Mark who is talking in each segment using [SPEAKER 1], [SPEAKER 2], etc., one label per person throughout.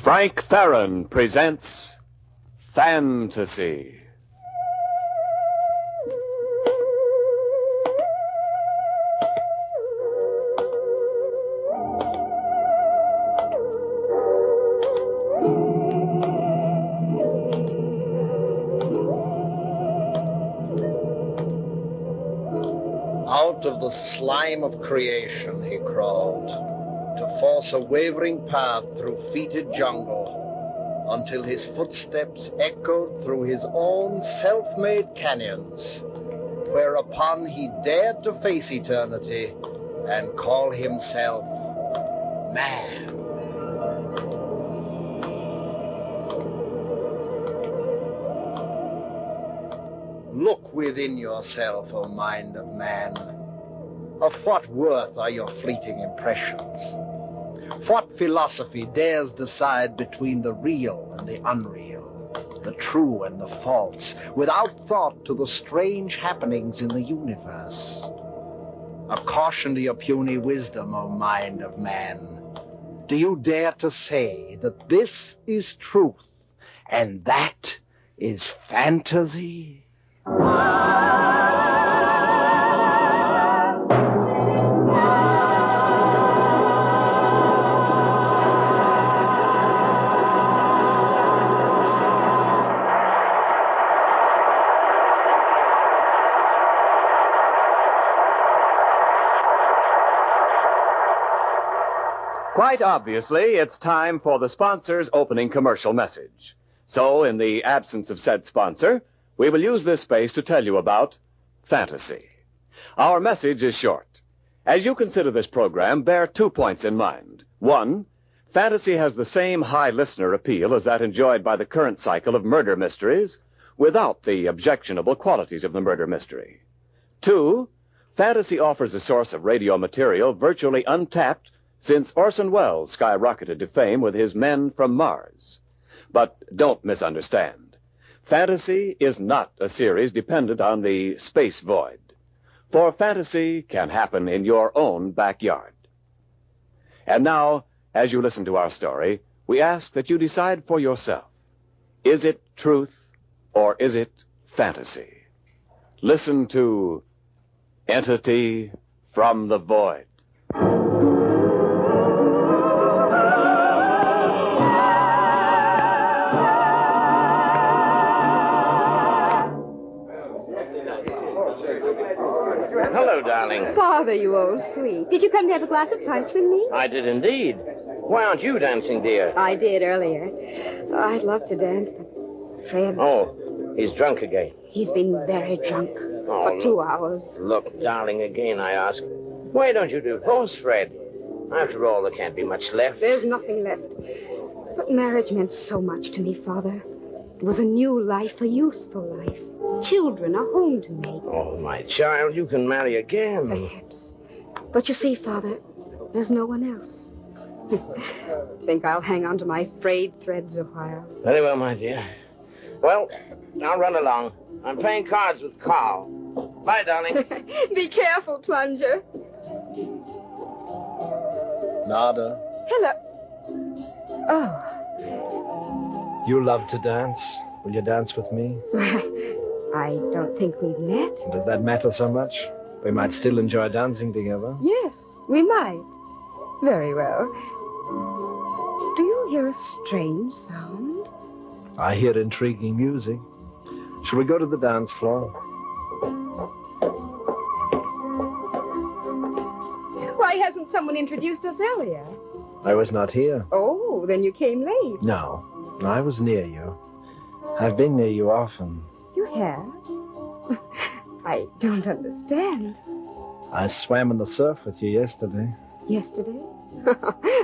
[SPEAKER 1] Frank Theron presents Fantasy.
[SPEAKER 2] Out of the slime of creation he crawled, to force a wavering path through fetid jungle, until his footsteps echoed through his own self-made canyons, whereupon he dared to face eternity and call himself man. Look within yourself, O mind of man. Of what worth are your fleeting impressions? What philosophy dares decide between the real and the unreal, the true and the false, without thought to the strange happenings in the universe? A caution to your puny wisdom, O mind of man. Do you dare to say that this is truth and that is fantasy?
[SPEAKER 1] Quite obviously, it's time for the sponsor's opening commercial message. So, in the absence of said sponsor, we will use this space to tell you about fantasy. Our message is short. As you consider this program, bear 2 points in mind. 1, fantasy has the same high listener appeal as that enjoyed by the current cycle of murder mysteries, without the objectionable qualities of the murder mystery. 2, fantasy offers a source of radio material virtually untapped since Orson Welles skyrocketed to fame with his Men from Mars. But don't misunderstand. Fantasy is not a series dependent on the space void. For fantasy can happen in your own backyard. And now, as you listen to our story, we ask that you decide for yourself. Is it truth or is it fantasy? Listen to Entity from the Void.
[SPEAKER 3] Hello, darling.
[SPEAKER 4] Father, you old sweet. Did you come to have a glass of punch with me?
[SPEAKER 3] I did indeed. Why aren't you dancing, dear?
[SPEAKER 4] I did earlier. I'd love to dance, but Fred...
[SPEAKER 3] Oh, he's drunk again.
[SPEAKER 4] He's been very drunk for 2 hours.
[SPEAKER 3] Look, darling, again I ask, why don't you divorce Fred? After all, there can't be much left.
[SPEAKER 4] There's nothing left. But marriage meant so much to me, Father. It was a new life, a useful life. Children, a home to make.
[SPEAKER 3] Oh, my child, you can marry again.
[SPEAKER 4] Perhaps. But you see, Father, there's no one else. Think I'll hang on to my frayed threads a while.
[SPEAKER 3] Very well, my dear. Well, I'll run along. I'm playing cards with Carl. Bye, darling.
[SPEAKER 4] Be careful, Plunger.
[SPEAKER 2] Nada.
[SPEAKER 4] Hello. Oh.
[SPEAKER 5] You love to dance. Will you dance with me?
[SPEAKER 4] I don't think we've met.
[SPEAKER 5] Does that matter so much? We might still enjoy dancing together.
[SPEAKER 4] Yes, we might. Very well. Do you hear a strange sound?
[SPEAKER 5] I hear intriguing music. Shall we go to the dance floor?
[SPEAKER 4] Why hasn't someone introduced us earlier?
[SPEAKER 5] I was not here.
[SPEAKER 4] Oh, then you came late.
[SPEAKER 5] No, I was near you. I've been near you often.
[SPEAKER 4] You have? I don't understand.
[SPEAKER 5] I swam in the surf with you yesterday.
[SPEAKER 4] Yesterday?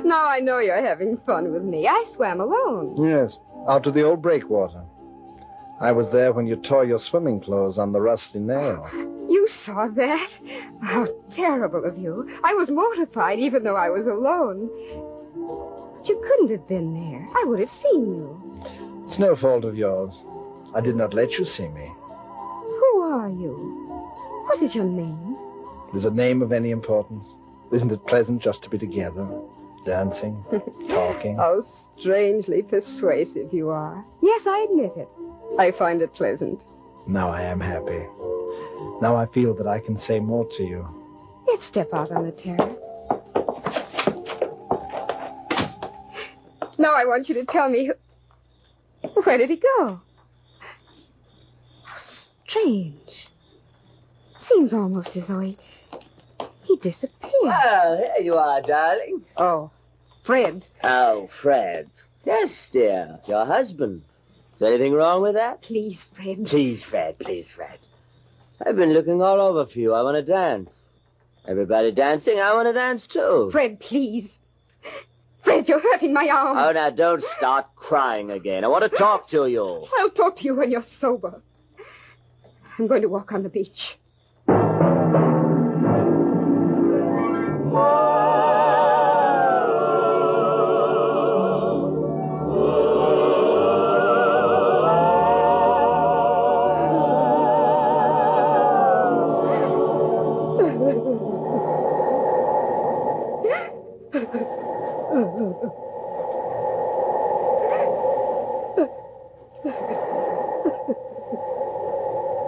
[SPEAKER 4] Now I know you're having fun with me. I swam alone.
[SPEAKER 5] Yes, out to the old breakwater. I was there when you tore your swimming clothes on the rusty nail.
[SPEAKER 4] You saw that? How terrible of you. I was mortified even though I was alone. But you couldn't have been there. I would have seen you.
[SPEAKER 5] It's no fault of yours. I did not let you see me.
[SPEAKER 4] Who are you? What is your name?
[SPEAKER 5] Is a name of any importance? Isn't it pleasant just to be together? Dancing, talking.
[SPEAKER 4] How strangely persuasive you are. Yes, I admit it. I find it pleasant.
[SPEAKER 5] Now I am happy. Now I feel that I can say more to you.
[SPEAKER 4] Let's step out on the terrace. Now I want you to tell me where did he go? How strange. Seems almost as though he disappeared.
[SPEAKER 6] Well, here you are, darling.
[SPEAKER 4] Oh, Fred.
[SPEAKER 6] Oh, Fred. Yes, dear. Your husband. Is there anything wrong with that?
[SPEAKER 4] Please, Fred.
[SPEAKER 6] Please, Fred. Please, Fred. I've been looking all over for you. I want to dance. Everybody dancing, I want to dance too.
[SPEAKER 4] Fred, please. Fred, you're hurting my arm.
[SPEAKER 6] Oh, now don't start crying again. I want to talk to you.
[SPEAKER 4] I'll talk to you when you're sober. I'm going to walk on the beach.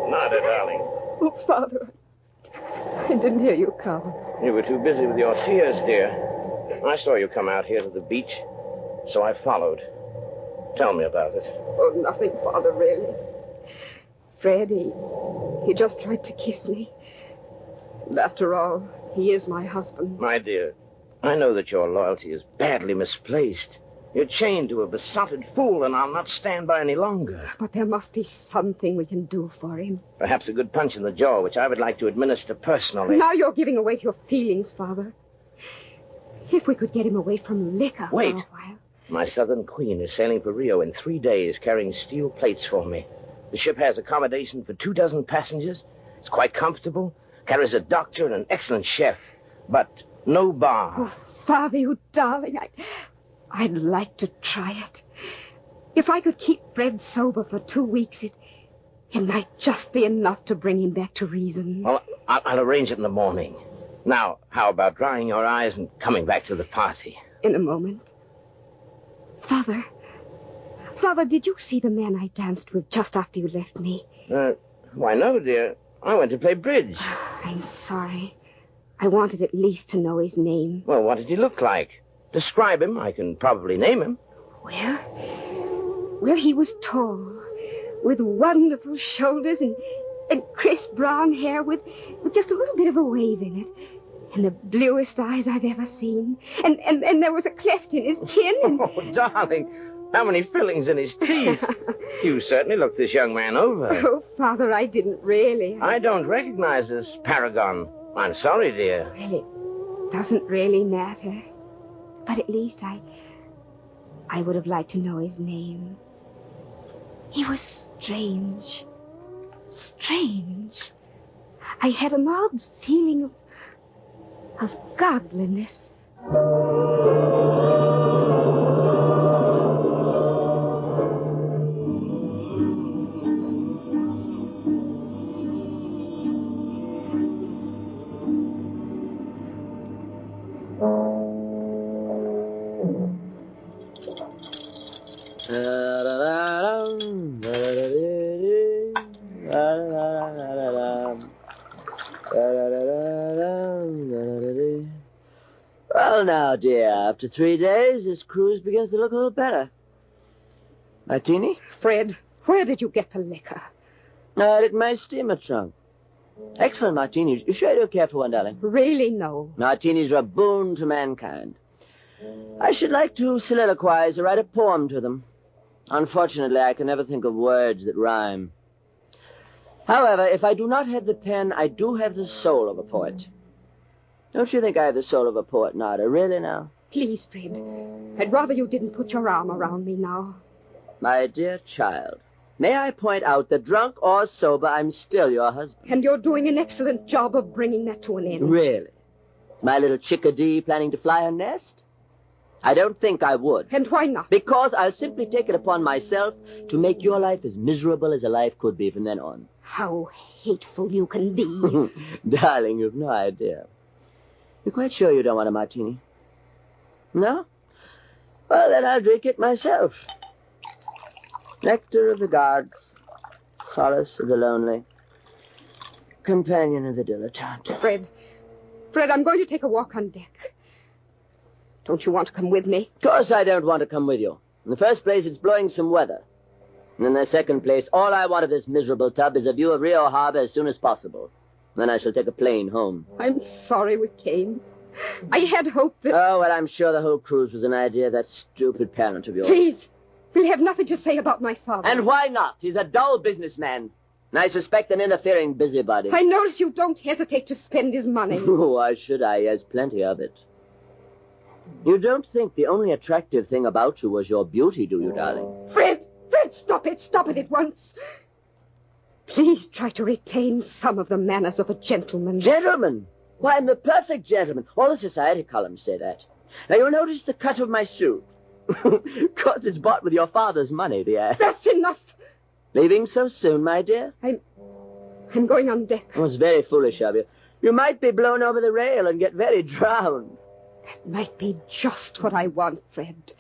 [SPEAKER 3] Nada, darling.
[SPEAKER 4] Oh, Father, I didn't hear you come.
[SPEAKER 3] You were too busy with your tears, dear. I saw you come out here to the beach, so I followed. Tell me about it.
[SPEAKER 4] Oh, nothing, Father, really. Fred, he just tried to kiss me. And after all, he is my husband.
[SPEAKER 3] My dear, I know that your loyalty is badly misplaced. You're chained to a besotted fool, and I'll not stand by any longer.
[SPEAKER 4] But there must be something we can do for him.
[SPEAKER 3] Perhaps a good punch in the jaw, which I would like to administer personally.
[SPEAKER 4] Now you're giving away to your feelings, Father. If we could get him away from liquor
[SPEAKER 3] Wait.
[SPEAKER 4] for a while.
[SPEAKER 3] My Southern Queen is sailing for Rio in 3 days, carrying steel plates for me. The ship has accommodation for 24 passengers. It's quite comfortable. Carries a doctor and an excellent chef. But no bar.
[SPEAKER 4] Oh, Father, you darling, I'd like to try it. If I could keep Fred sober for 2 weeks, it might just be enough to bring him back to reason.
[SPEAKER 3] Well, I'll arrange it in the morning. Now, how about drying your eyes and coming back to the party?
[SPEAKER 4] In a moment. Father, did you see the man I danced with just after you left me?
[SPEAKER 3] Why, no, dear. I went to play bridge.
[SPEAKER 4] I'm sorry. I wanted at least to know his name.
[SPEAKER 3] Well, what did he look like? Describe him. I can probably name him.
[SPEAKER 4] Well, he was tall, with wonderful shoulders and crisp brown hair with just a little bit of a wave in it. And the bluest eyes I've ever seen. And there was a cleft in his chin. And...
[SPEAKER 3] Oh, darling, how many fillings in his teeth. You certainly looked this young man over.
[SPEAKER 4] Oh, Father, I didn't really.
[SPEAKER 3] I don't recognize this paragon. I'm sorry, dear.
[SPEAKER 4] Well, it doesn't really matter. But at least I would have liked to know his name. He was strange. Strange. I had an odd feeling of godliness.
[SPEAKER 6] Well, now, dear, after 3 days, this cruise begins to look a little better. Martini?
[SPEAKER 4] Fred, where did you get the liquor?
[SPEAKER 6] I had it in my steamer trunk. Excellent martinis. You sure you don't care for one, darling?
[SPEAKER 4] Really, no.
[SPEAKER 6] Martinis are a boon to mankind. I should like to soliloquize or write a poem to them. Unfortunately, I can never think of words that rhyme. However, if I do not have the pen, I do have the soul of a poet. Don't you think I have the soul of a poet, Nada? Really now?
[SPEAKER 4] Please, Fred. I'd rather you didn't put your arm around me now.
[SPEAKER 6] My dear child, may I point out that drunk or sober, I'm still your husband.
[SPEAKER 4] And you're doing an excellent job of bringing that to an end.
[SPEAKER 6] Really? My little chickadee planning to fly her nest? I don't think I would.
[SPEAKER 4] And why not?
[SPEAKER 6] Because I'll simply take it upon myself to make your life as miserable as a life could be from then on.
[SPEAKER 4] How hateful you can be.
[SPEAKER 6] Darling, you've no idea. You're quite sure you don't want a martini? No? Well, then I'll drink it myself. Nectar of the gods, solace of the lonely, companion of the dilettante.
[SPEAKER 4] Fred, I'm going to take a walk on deck. Don't you want to come with me?
[SPEAKER 6] Of course I don't want to come with you. In the first place, it's blowing some weather. And in the second place, all I want of this miserable tub is a view of Rio Harbor as soon as possible. Then I shall take a plane home.
[SPEAKER 4] I'm sorry we came. I had hoped that...
[SPEAKER 6] Oh, well, I'm sure the whole cruise was an idea of that stupid parent of yours.
[SPEAKER 4] Please, we'll have nothing to say about my father.
[SPEAKER 6] And why not? He's a dull businessman. And I suspect an interfering busybody.
[SPEAKER 4] I notice you don't hesitate to spend his money.
[SPEAKER 6] Why should I? He has plenty of it. You don't think the only attractive thing about you was your beauty, do you, darling?
[SPEAKER 4] Fred, stop it. Stop it at once. Please try to retain some of the manners of a gentleman.
[SPEAKER 6] Gentleman? Why, I'm the perfect gentleman. All the society columns say that. Now, you'll notice the cut of my suit. Of course, it's bought with your father's money, the ass.
[SPEAKER 4] That's enough.
[SPEAKER 6] Leaving so soon, my dear?
[SPEAKER 4] I'm going on deck.
[SPEAKER 6] Oh, it's very foolish of you. You might be blown over the rail and get very drowned.
[SPEAKER 4] That might be just what I want, Fred.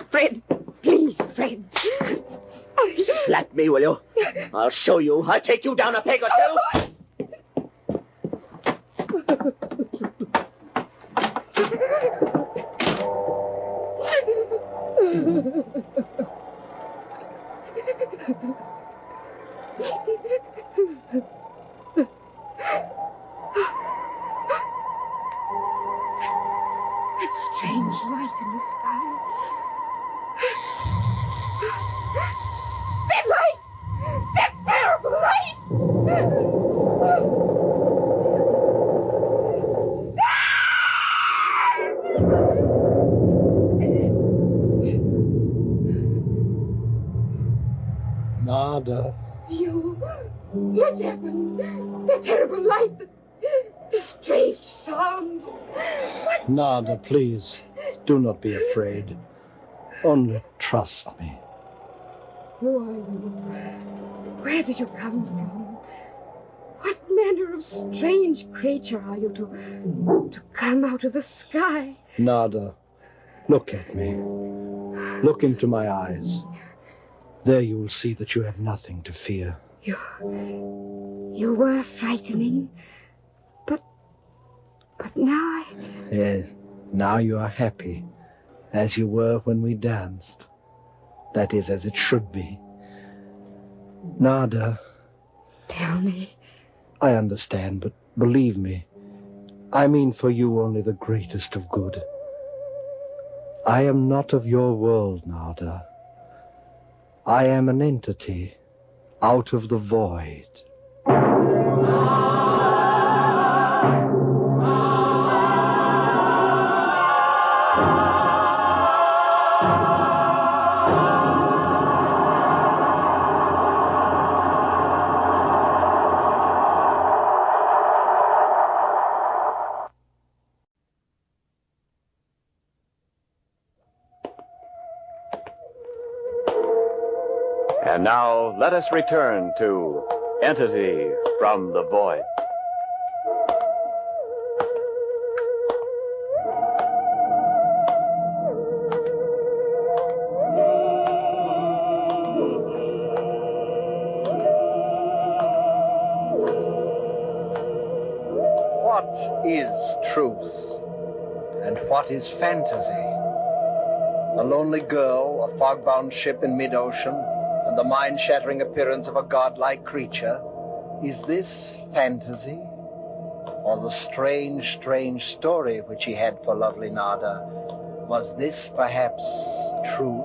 [SPEAKER 4] Fred, please, Fred.
[SPEAKER 6] Slap me, will you? I'll show you. I'll take you down a peg or two.
[SPEAKER 4] That strange light in the sky. That light! That terrible light!
[SPEAKER 5] Nada.
[SPEAKER 4] What's happened? That terrible light! The strange sound! What?
[SPEAKER 5] Nada, please. Do not be afraid. Only trust me.
[SPEAKER 4] Who are you? Where did you come from? What manner of strange creature are you to come out of the sky?
[SPEAKER 5] Nada, look at me. Look into my eyes. There you will see that you have nothing to fear.
[SPEAKER 4] You were frightening, but now
[SPEAKER 5] Yes, now you are happy, as you were when we danced. That is as it should be. Nada.
[SPEAKER 4] Tell me.
[SPEAKER 5] I understand, but believe me, I mean for you only the greatest of good. I am not of your world, Nada. I am an entity out of the void.
[SPEAKER 1] And now, let us return to Entity from the Void.
[SPEAKER 2] What is truth? And what is fantasy? A lonely girl, a fog-bound ship in mid-ocean, and the mind-shattering appearance of a godlike creature. Is this fantasy? Or the strange, strange story which he had for lovely Nada Was this perhaps truth?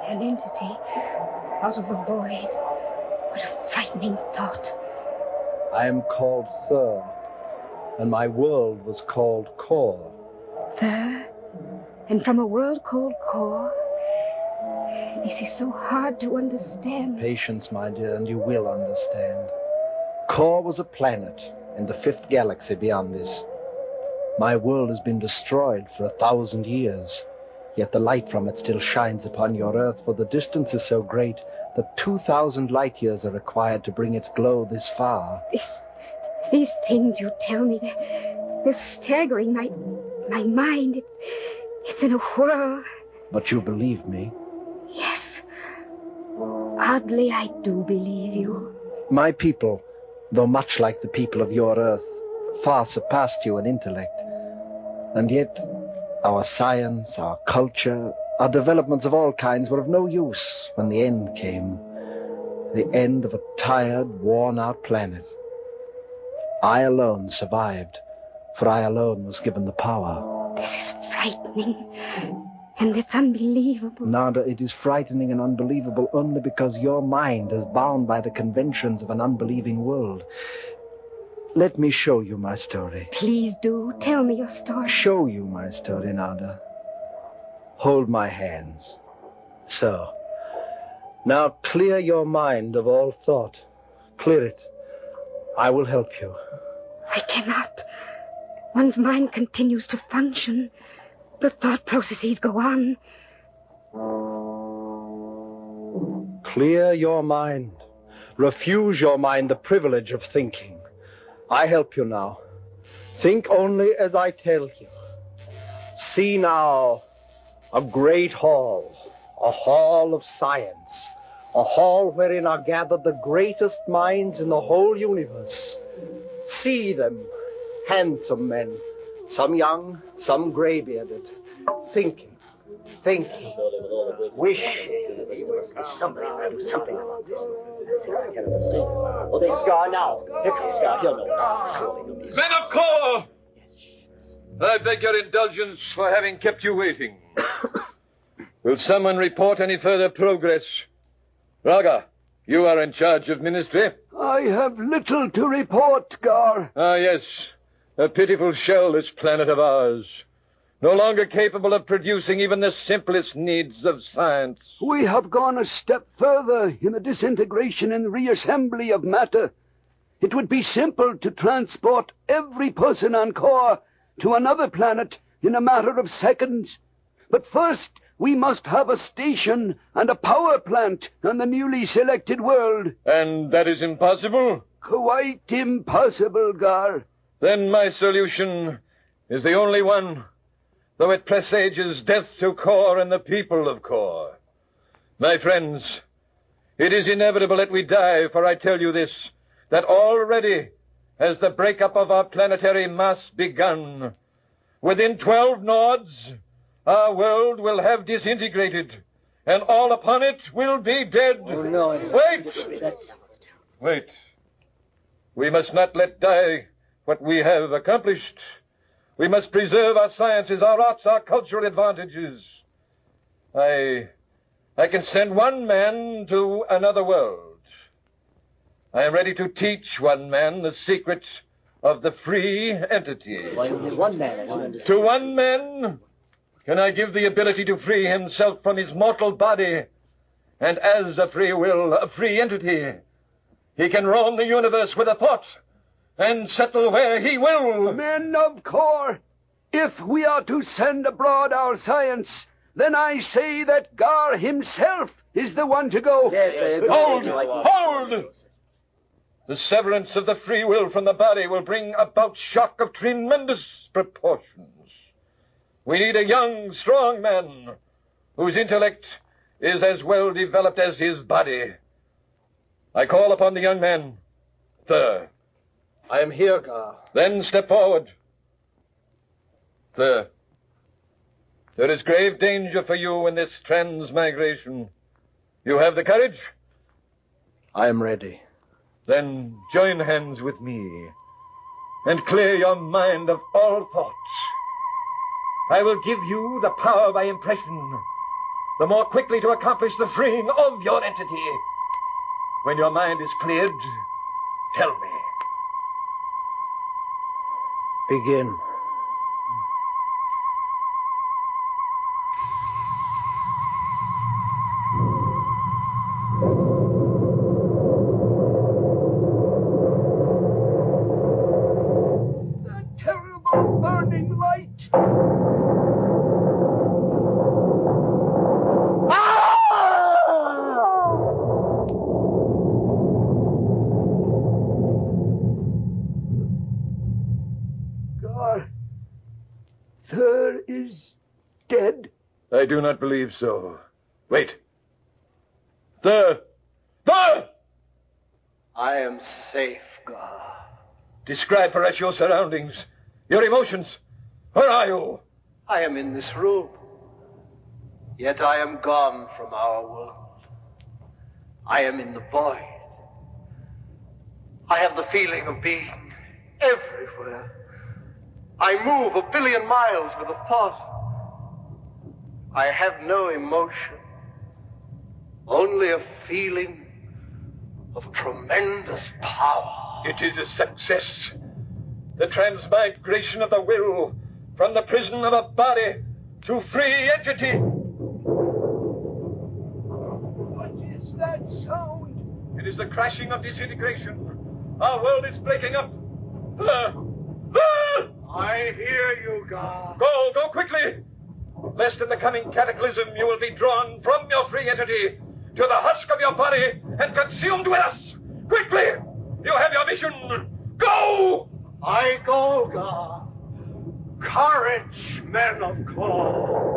[SPEAKER 4] An entity out of the void. What a frightening thought.
[SPEAKER 5] I am called Thur, and my world was called Kor.
[SPEAKER 4] Thur? And from a world called Kor? This is so hard to understand.
[SPEAKER 5] Patience, my dear, and you will understand. Kor was a planet in the 5th galaxy beyond this. My world has been destroyed for 1,000 years, yet the light from it still shines upon your Earth, for the distance is so great that 2,000 light years are required to bring its glow this far.
[SPEAKER 4] These things you tell me, they're staggering. My mind, it's in a whirl.
[SPEAKER 5] But you believe me?
[SPEAKER 4] Yes. Oddly, I do believe you.
[SPEAKER 5] My people, though much like the people of your Earth, far surpassed you in intellect. And yet, our science, our culture, our developments of all kinds were of no use when the end came. The end of a tired, worn-out planet. I alone survived, for I alone was given the power.
[SPEAKER 4] This is frightening, and it's unbelievable.
[SPEAKER 5] Nada, it is frightening and unbelievable only because your mind is bound by the conventions of an unbelieving world. Let me show you my story.
[SPEAKER 4] Please do. Tell me your story.
[SPEAKER 5] Show you my story, Nada. Hold my hands. So. Now clear your mind of all thought. Clear it. I will help you.
[SPEAKER 4] I cannot. One's mind continues to function. The thought processes go on.
[SPEAKER 5] Clear your mind. Refuse your mind the privilege of thinking. I help you now. Think only as I tell you. See now a great hall, a hall of science, a hall wherein are gathered the greatest minds in the whole universe. See them, handsome men, some young, some gray-bearded, thinking, wishing.
[SPEAKER 3] Somebody ought to do something about this. I can't understand. Oh, there's Scar now. Here comes Scar. He'll know.
[SPEAKER 7] Men of Kor! I beg your indulgence for having kept you waiting. Will someone report any further progress? Raga, you are in charge of ministry.
[SPEAKER 8] I have little to report, Gar.
[SPEAKER 7] Ah, yes. A pitiful shell, this planet of ours. No longer capable of producing even the simplest needs of science.
[SPEAKER 8] We have gone a step further in the disintegration and reassembly of matter. It would be simple to transport every person on Kor to another planet in a matter of seconds. But first, we must have a station and a power plant on the newly selected world.
[SPEAKER 7] And that is impossible?
[SPEAKER 8] Quite impossible, Gar.
[SPEAKER 7] Then my solution is the only one, though it presages death to Kor and the people of Kor. My friends, it is inevitable that we die, for I tell you this, that already has the breakup of our planetary mass begun. Within 12 nods, our world will have disintegrated, and all upon it will be dead.
[SPEAKER 3] Oh, no.
[SPEAKER 7] Wait. We must not let die what we have accomplished. We must preserve our sciences, our arts, our cultural advantages. I can send one man to another world. I am ready to teach one man the secret of the free entity.
[SPEAKER 3] Why, only one man, I don't understand.
[SPEAKER 7] To one man can I give the ability to free himself from his mortal body, and as a free will, a free entity, he can roam the universe with a thought and settle where he will.
[SPEAKER 8] Men of Kor, if we are to send abroad our science, then I say that Gar himself is the one to go.
[SPEAKER 3] Yes,
[SPEAKER 7] Hold! The severance of the free will from the body will bring about shock of tremendous proportions. We need a young, strong man whose intellect is as well developed as his body. I call upon the young man, Thur.
[SPEAKER 5] I am here, Gar.
[SPEAKER 7] Then step forward. Thur, There is grave danger for you in this transmigration. You have the courage?
[SPEAKER 5] I am ready.
[SPEAKER 7] Then join hands with me and clear your mind of all thoughts. I will give you the power by impression, the more quickly to accomplish the freeing of your entity. When your mind is cleared, tell me.
[SPEAKER 5] Begin.
[SPEAKER 8] The terrible burning light. Thur is dead.
[SPEAKER 7] I do not believe so. Wait. Thur! Thur!
[SPEAKER 2] I am safe, God.
[SPEAKER 7] Describe for us your surroundings, your emotions. Where are you?
[SPEAKER 2] I am in this room. Yet I am gone from our world. I am in the void. I have the feeling of being everywhere. I move 1 billion miles with a thought. I have no emotion, only a feeling of tremendous power.
[SPEAKER 7] It is a success. The transmigration of the will from the prison of a body to free entity.
[SPEAKER 8] What is that sound?
[SPEAKER 7] It is the crashing of disintegration. Our world is breaking up.
[SPEAKER 2] I hear you, God.
[SPEAKER 7] Go quickly! Lest in the coming cataclysm you will be drawn from your free entity to the husk of your body and consumed with us! Quickly! You have your mission! Go!
[SPEAKER 2] I go, God. Courage, men of Kor.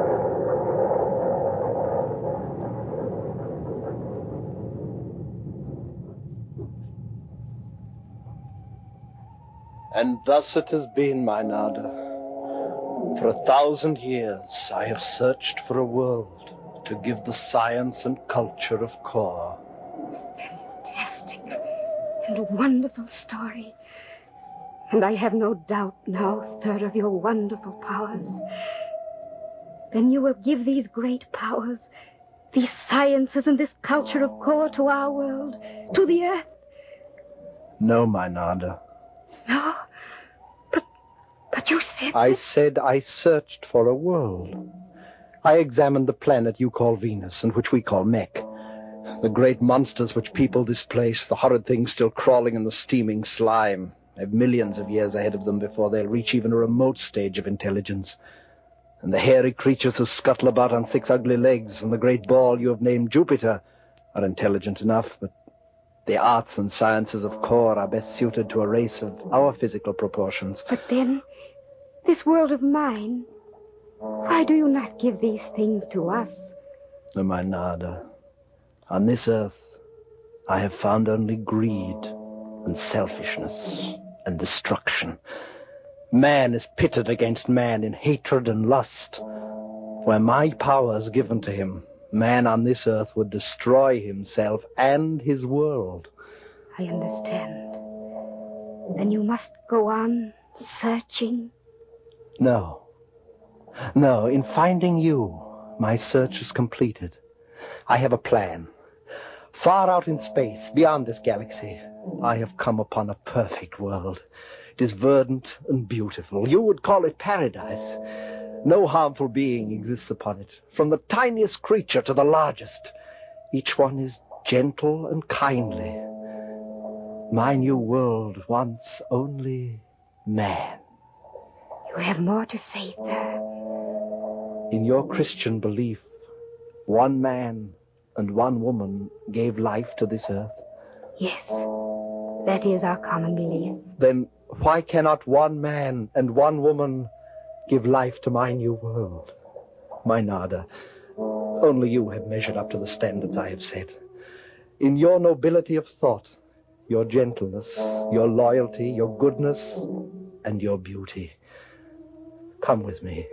[SPEAKER 5] And thus it has been, my Nada. For 1,000 years I have searched for a world to give the science and culture of Kor.
[SPEAKER 4] Fantastic and wonderful story. And I have no doubt now, Third, of your wonderful powers. Then you will give these great powers, these sciences and this culture of Kor to our world, to the earth.
[SPEAKER 5] No, my Nada.
[SPEAKER 4] No, but you said...
[SPEAKER 5] I said I searched for a world. I examined the planet you call Venus and which we call Mech. The great monsters which people displace, the horrid things still crawling in the steaming slime, have millions of years ahead of them before they'll reach even a remote stage of intelligence. And the hairy creatures who scuttle about on 6 ugly legs and the great ball you have named Jupiter are intelligent enough, but the arts and sciences of Kor are best suited to a race of our physical proportions.
[SPEAKER 4] But then, this world of mine, why do you not give these things to us?
[SPEAKER 5] No, my Nada. On this earth, I have found only greed and selfishness and destruction. Man is pitted against man in hatred and lust. Were my powers given to him, man on this earth would destroy himself and his world.
[SPEAKER 4] I understand. Then you must go on searching.
[SPEAKER 5] No. No, in finding you, my search is completed. I have a plan. Far out in space, beyond this galaxy, I have come upon a perfect world. It is verdant and beautiful. You would call it paradise. No harmful being exists upon it, from the tiniest creature to the largest. Each one is gentle and kindly. My new world wants only man.
[SPEAKER 4] You have more to say, sir.
[SPEAKER 5] In your Christian belief, one man and one woman gave life to this earth.
[SPEAKER 4] Yes, that is our common belief.
[SPEAKER 5] Then why cannot one man and one woman give life to my new world? My Nada, only you have measured up to the standards I have set. In your nobility of thought, your gentleness, your loyalty, your goodness, and your beauty. Come with me.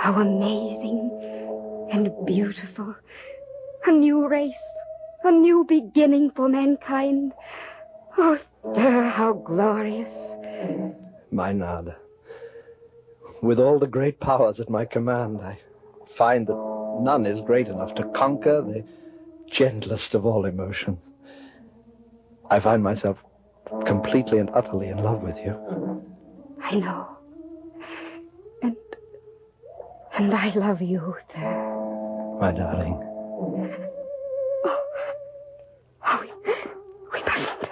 [SPEAKER 4] How amazing and beautiful. A new race, a new beginning for mankind. Oh, sir, how glorious.
[SPEAKER 5] My Nada, with all the great powers at my command, I find that none is great enough to conquer the gentlest of all emotions. I find myself completely and utterly in love with you.
[SPEAKER 4] I know. And I love you, sir.
[SPEAKER 5] My darling.
[SPEAKER 4] We mustn't.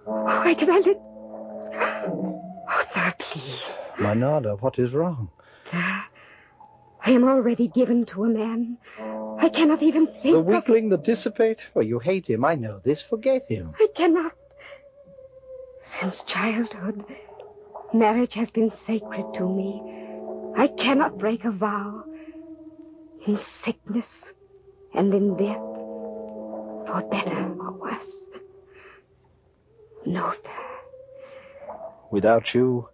[SPEAKER 4] Why did I let... Oh, sir, please.
[SPEAKER 5] My Nada, what is wrong?
[SPEAKER 4] Sir, I am already given to a man. I cannot even think
[SPEAKER 5] The weakling, the dissipate? Well, you hate him. I know this. Forget him.
[SPEAKER 4] I cannot. Since childhood, marriage has been sacred to me. I cannot break a vow. In sickness and in death, for better or worse. No, sir.
[SPEAKER 5] Without you,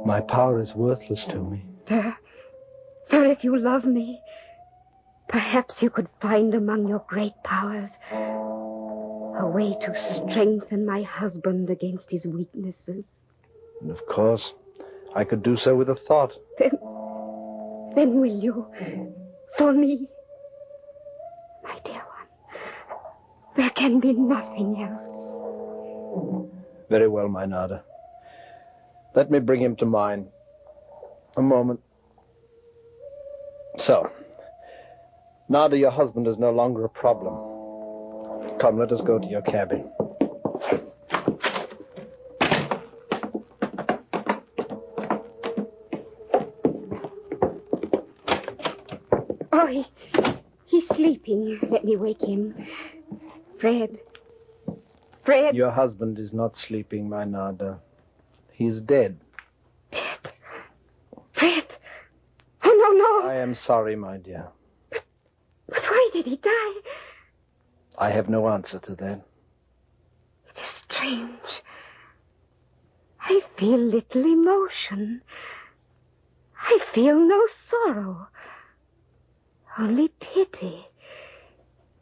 [SPEAKER 5] my power is worthless to me.
[SPEAKER 4] Sir, if you love me, perhaps you could find among your great powers a way to strengthen my husband against his weaknesses.
[SPEAKER 5] And of course, I could do so with a thought.
[SPEAKER 4] Then will you, for me, my dear one, there can be nothing else.
[SPEAKER 5] Very well, my Nada. Let me bring him to mine. A moment. So, Nada, your husband is no longer a problem. Come, let us go to your cabin.
[SPEAKER 4] Oh, he's sleeping. Let me wake him. Fred.
[SPEAKER 5] Your husband is not sleeping, my Nada. He is dead.
[SPEAKER 4] Dead? Fred! Oh, no.
[SPEAKER 5] I am sorry, my dear.
[SPEAKER 4] But why did he die?
[SPEAKER 5] I have no answer to that.
[SPEAKER 4] It is strange. I feel little emotion. I feel no sorrow. Only pity.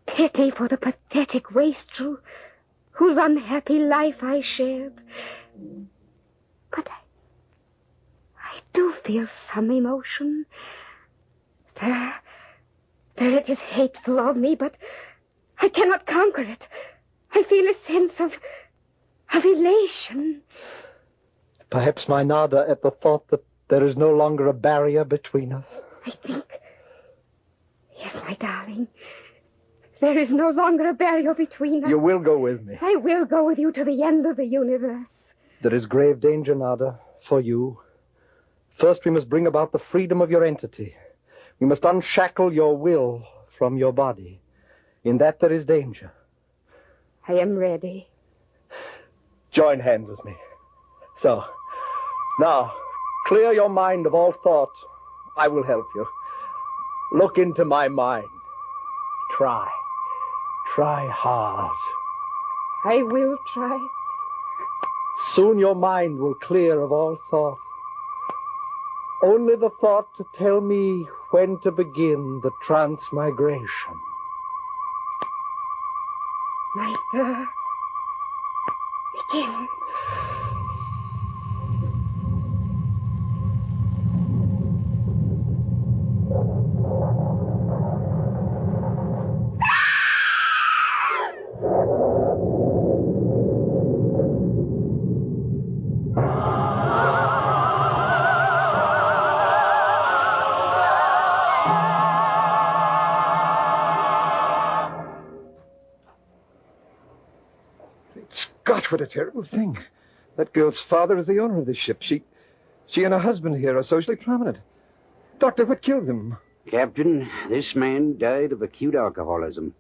[SPEAKER 4] Pity for the pathetic wastrel whose unhappy life I shared. But I do feel some emotion. There, it is hateful of me, but I cannot conquer it. I feel a sense of elation.
[SPEAKER 5] Perhaps, my Nada, at the thought that there is no longer a barrier between us.
[SPEAKER 4] I think... Yes, my darling. There is no longer a barrier between us.
[SPEAKER 5] You will go with me.
[SPEAKER 4] I will go with you to the end of the universe.
[SPEAKER 5] There is grave danger, Nada, for you. First, we must bring about the freedom of your entity. We must unshackle your will from your body. In that there is danger.
[SPEAKER 4] I am ready.
[SPEAKER 5] Join hands with me. So, now, clear your mind of all thought. I will help you. Look into my mind. Try. Try hard.
[SPEAKER 4] I will try.
[SPEAKER 5] Soon your mind will clear of all thought. Only the thought to tell me when to begin the transmigration.
[SPEAKER 4] My sir, begin.
[SPEAKER 7] Scott, what a terrible thing. That girl's father is the owner of this ship. She and her husband here are socially prominent. Doctor, what killed them?
[SPEAKER 9] Captain, this man died of acute alcoholism.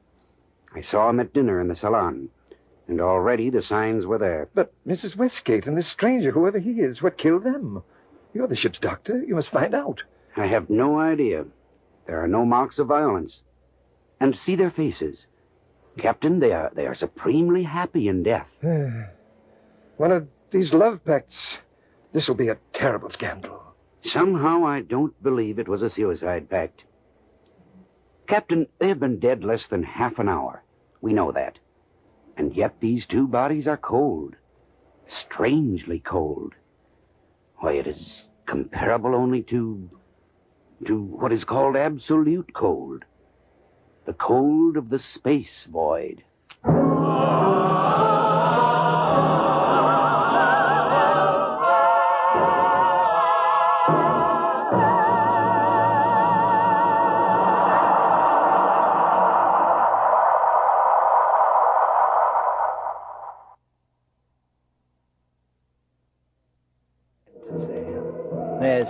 [SPEAKER 9] I saw him at dinner in the salon, and already the signs were there.
[SPEAKER 7] But Mrs. Westgate and this stranger, whoever he is, what killed them? You're the ship's doctor. You must find out.
[SPEAKER 9] I have no idea. There are no marks of violence. And see their faces. Captain, they are supremely happy in death.
[SPEAKER 7] One of these love pacts. This will be a terrible scandal.
[SPEAKER 9] Somehow I don't believe it was a suicide pact. Captain, they have been dead less than half an hour. We know that. And yet these two bodies are cold. Strangely cold. Why, it is comparable only to what is called absolute cold. The cold of the space void.
[SPEAKER 2] Yes,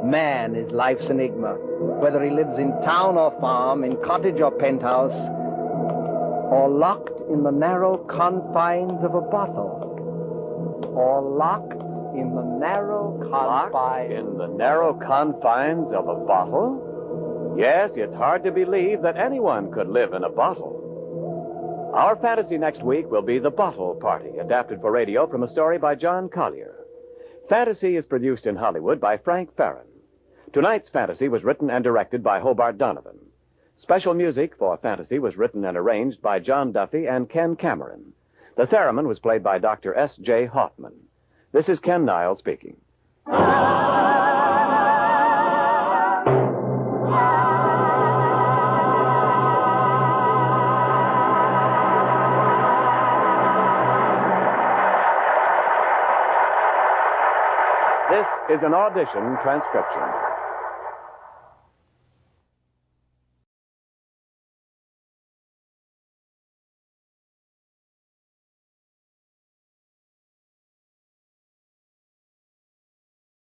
[SPEAKER 2] man is life's enigma. Whether he lives in town or farm, in cottage or penthouse, or locked in the narrow confines of a bottle. Or locked in the narrow confines...
[SPEAKER 1] In the narrow confines of a bottle? Yes, it's hard to believe that anyone could live in a bottle. Our fantasy next week will be The Bottle Party, adapted for radio from a story by John Collier. Fantasy is produced in Hollywood by Frank Farron. Tonight's fantasy was written and directed by Hobart Donovan. Special music for Fantasy was written and arranged by John Duffy and Ken Cameron. The theremin was played by Dr. S.J. Hoffman. This is Ken Niles speaking. This is an audition transcription.